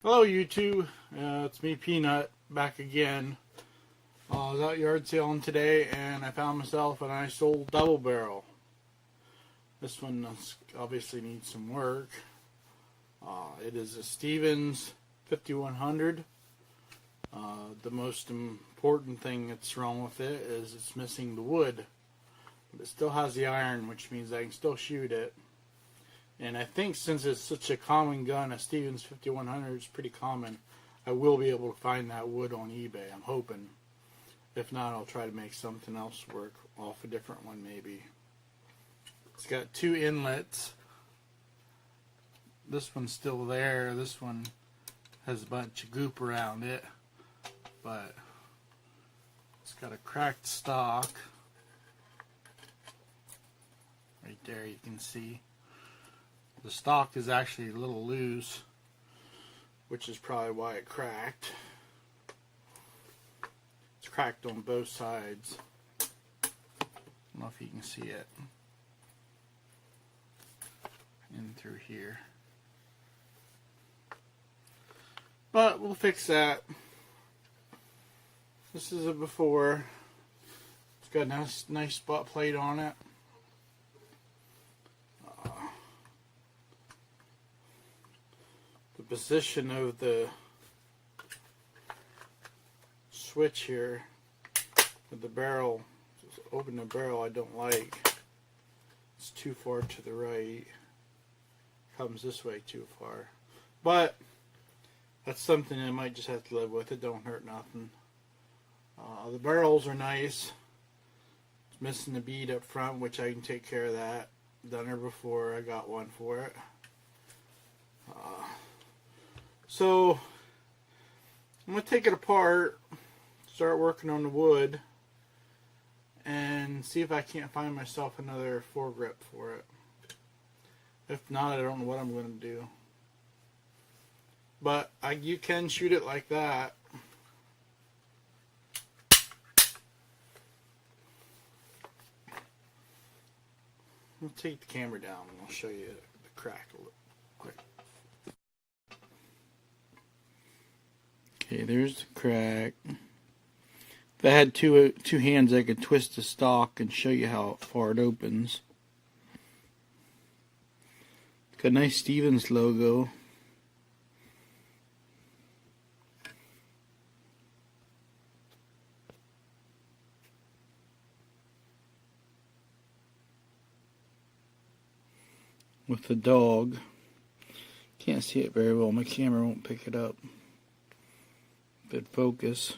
Hello YouTube, it's me Peanut back again. I was out yard sailing today and I found myself a nice old double barrel. This one obviously needs some work. It is a Stevens 5100. The most important thing that's wrong with it is it's missing the wood. But it still has the iron, which means I can still shoot it. And I think since it's such a common gun, a Stevens 5100 is pretty common, I will be able to find that wood on eBay, I'm hoping. If not, I'll try to make something else work off a different one maybe. It's got two inlets. This one's still there. This one has a bunch of goop around it. But it's got a cracked stock. Right there you can see. The stock is actually a little loose, which is probably why it cracked. It's cracked on both sides. I don't know if you can see it. In through here. But we'll fix that. This is a before. It's got a nice spot plate on it. The position of the switch here with the barrel, just open the barrel, I don't like. It's too far to the right. Comes this way too far. But that's something I might just have to live with. It don't hurt nothing. The barrels are nice. It's missing the bead up front, which I can take care of that. Done her before. I got one for it. So I'm going to take it apart, start working on the wood, and see if I can't find myself another foregrip for it. If not, I don't know what I'm going to do. But you can shoot it like that. I'll take the camera down and I'll show you the crack a little quick. Okay, there's the crack. If I had two hands, I could twist the stock and show you how far it opens. It's got a nice Stevens logo. With the dog. Can't see it very well. My camera won't pick it up. Good focus.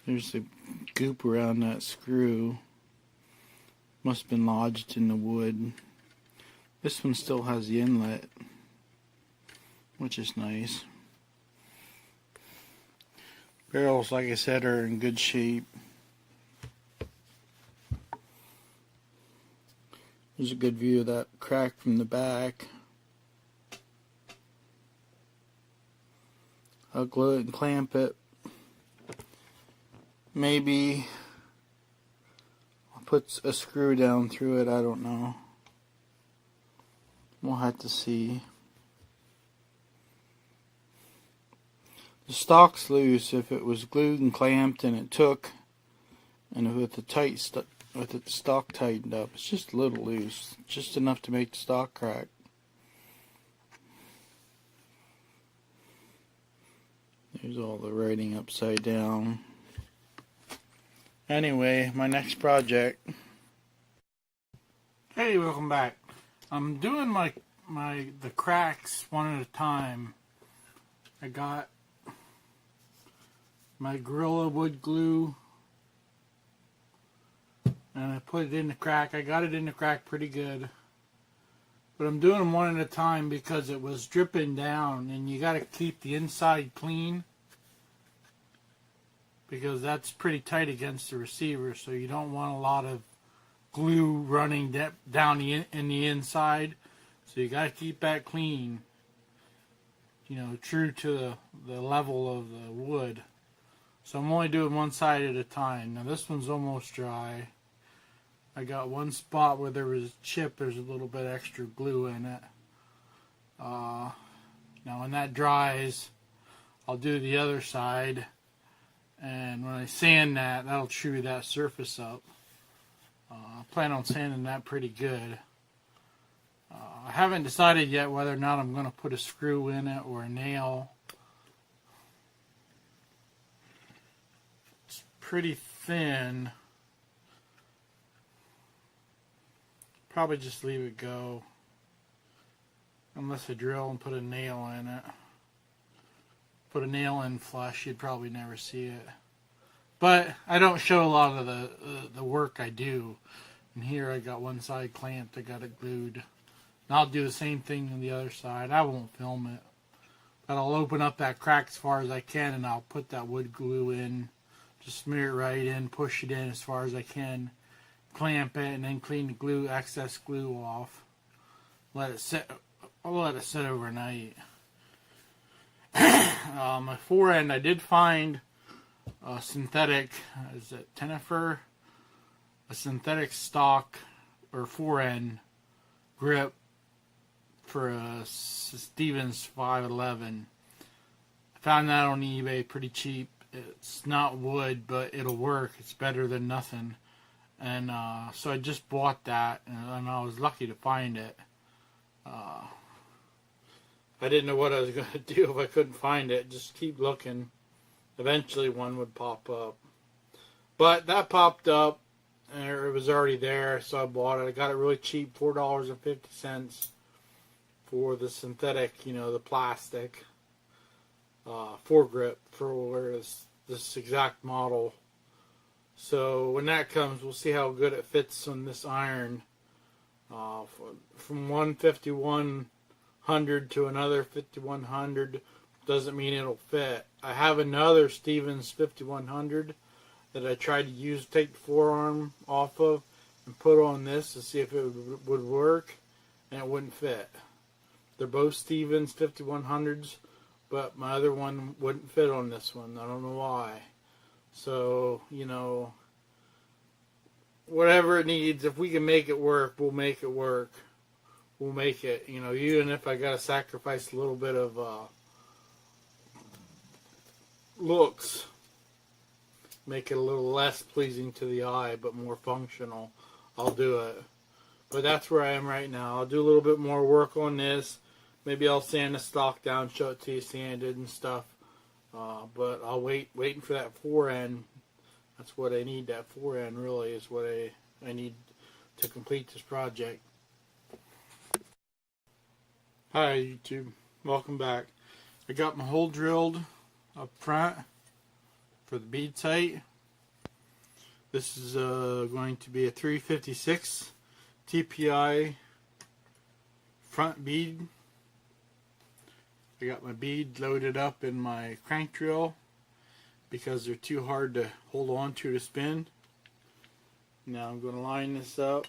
There's the goop around that screw. Must have been lodged in the wood. This one still has the inlet, which is nice. Barrels, like I said, are in good shape. There's a good view of that crack from the back. I'll glue it and clamp it. Maybe I'll put a screw down through it, I don't know. We'll have to see. The stock's loose. If it was glued and clamped and it took, and with the stock tightened up, it's just a little loose, just enough to make the stock crack. There's all the writing upside down. Anyway, my next project. Hey, welcome back. I'm doing the cracks one at a time. I got my Gorilla wood glue and I put it in the crack. I got it in the crack pretty good, but I'm doing them one at a time because it was dripping down, and you got to keep the inside clean because that's pretty tight against the receiver, so you don't want a lot of glue running down in the inside, so you got to keep that clean, you know, true to the level of the wood. So I'm only doing one side at a time. Now this one's almost dry. I got one spot where there was a chip, there's a little bit extra glue in it. Now when that dries, I'll do the other side, and when I sand that, that'll chew that surface up. I plan on sanding that pretty good. I haven't decided yet whether or not I'm going to put a screw in it or a nail. It's pretty thin. Probably just leave it go. Unless I drill and put a nail in it. Put a nail in flush, you'd probably never see it. But I don't show a lot of the work I do. And here I got one side clamped, I got it glued. And I'll do the same thing on the other side. I won't film it. But I'll open up that crack as far as I can, and I'll put that wood glue in. Just smear it right in, push it in as far as I can. Clamp it, and then clean the glue, excess glue off. Let it sit. I'll let it sit overnight. My forend, I did find a synthetic, is it Tenefer? A synthetic stock or forend grip for a Stevens 511. I found that on eBay pretty cheap. It's not wood, but it'll work. It's better than nothing. And so I just bought that, and I was lucky to find it. I didn't know what I was going to do if I couldn't find it. Just keep looking. Eventually one would pop up. But that popped up, and it was already there, so I bought it. I got it really cheap, $4.50 for the synthetic, the plastic foregrip for this exact model. So when that comes, we'll see how good it fits on this iron. From one 5100 to another 5100 doesn't mean it'll fit. I have another Stevens 5100 that I tried to use, take the forearm off of and put on this to see if it would work, and it wouldn't fit. They're both Stevens 5100s, but my other one wouldn't fit on this one. I don't know why. So, whatever it needs, if we can make it work, we'll make it work. We'll make it, even if I got to sacrifice a little bit of looks, make it a little less pleasing to the eye, but more functional, I'll do it. But that's where I am right now. I'll do a little bit more work on this. Maybe I'll sand the stock down, show it to you sanded and stuff. But I'll waiting for that forend. That's what I need. That forend really is what I need to complete this project. Hi YouTube, welcome back. I got my hole drilled up front for the bead sight. This is going to be a 356 TPI front bead. I got my bead loaded up in my crank drill because they're too hard to hold on to spin. Now I'm going to line this up,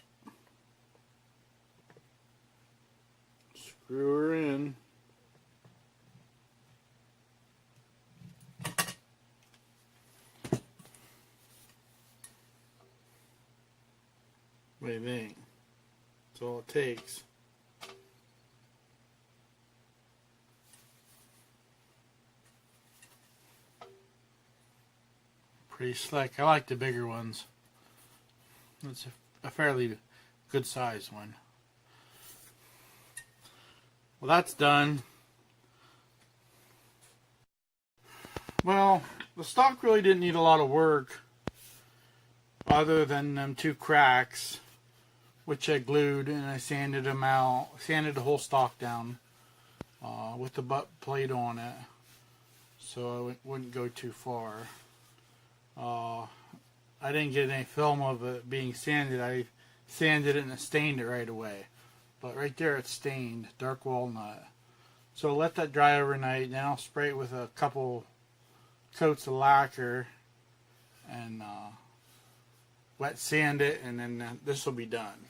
screw her in, what do you think? That's all it takes. Pretty slick. I like the bigger ones. It's a fairly good size one. Well, that's done. Well, the stock really didn't need a lot of work other than them two cracks, which I glued, and I sanded them out, sanded the whole stock down with the butt plate on it, so it wouldn't go too far. I didn't get any film of it being sanded. I sanded it and it stained it right away. But right there it's stained, dark walnut. So let that dry overnight. Then I'll spray it with a couple coats of lacquer and wet sand it, and then this will be done.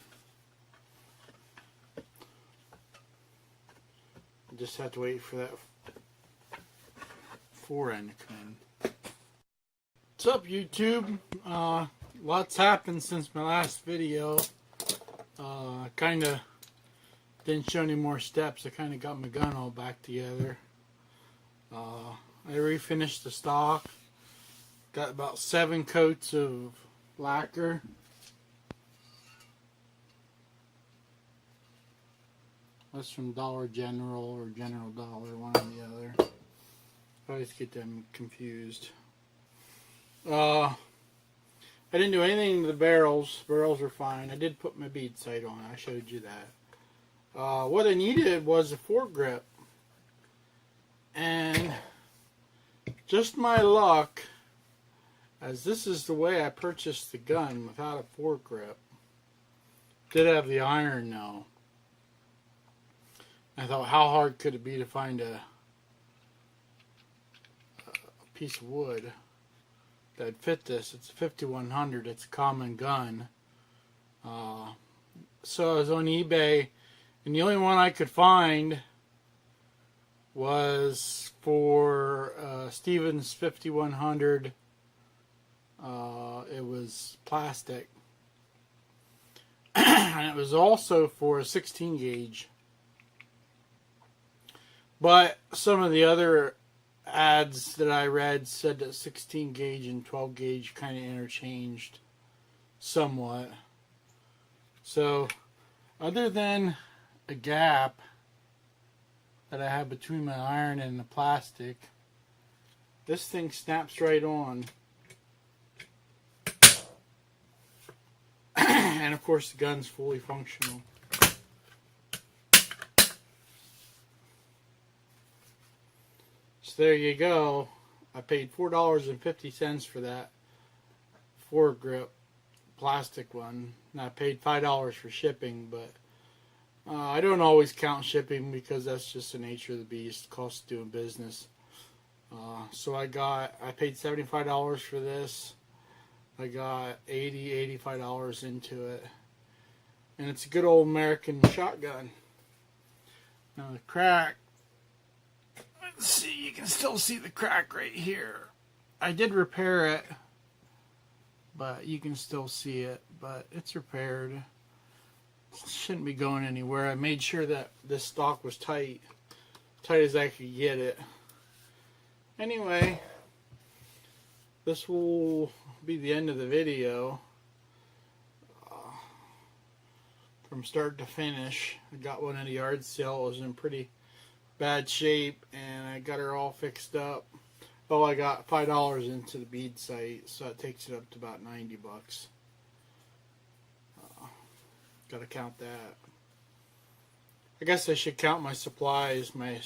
Just have to wait for that forend to come in. What's up, YouTube? lots happened since my last video. Kind of didn't show any more steps. I kind of got my gun all back together. I refinished the stock. Got about 7 coats of lacquer. That's from Dollar General or General Dollar, one or the other. I always get them confused. I didn't do anything to the barrels. Barrels are fine. I did put my bead sight on. I showed you that. What I needed was a foregrip. And just my luck, as this is the way I purchased the gun without a foregrip. Did have the iron though. I thought, how hard could it be to find a piece of wood that fit this? It's a 5100. It's a common gun. So I was on eBay, and the only one I could find was for Stevens 5100. It was plastic, and it was also for a 16 gauge. But some of the other ads that I read said that 16 gauge and 12 gauge kind of interchanged somewhat. So, other than a gap that I have between my iron and the plastic, this thing snaps right on. And of course the gun's fully functional. So there you go. I paid $4.50 for that foregrip plastic one. And I paid $5 for shipping, but I don't always count shipping because that's just the nature of the beast, cost of doing business. So I paid $75 for this. I got $85 into it. And it's a good old American shotgun. Now the crack, let's see, you can still see the crack right here. I did repair it, but you can still see it, but it's repaired. It shouldn't be going anywhere. I made sure that this stock was tight as I could get it. Anyway, this will be the end of the video. From start to finish, I got one at a yard sale. It was in pretty bad shape, and I got her all fixed up. Oh, I got $5 into the bead sight, so it takes it up to about 90 bucks. Gotta count that. I guess I should count my supplies, my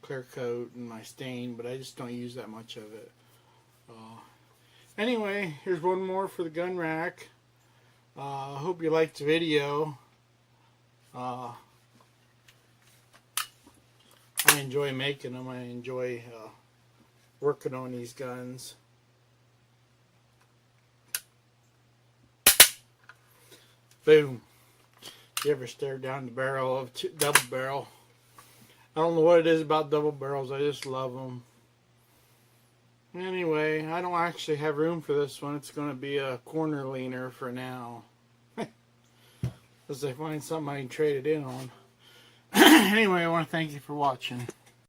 clear coat and my stain, but I just don't use that much of it. Anyway, here's one more for the gun rack. I hope you liked the video. I enjoy making them. I enjoy working on these guns. Boom. You ever stare down the barrel of double barrel? I don't know what it is about double barrels. I just love them. Anyway, I don't actually have room for this one. It's going to be a corner leaner for now. Unless I find something I can trade it in on. Anyway, I want to thank you for watching.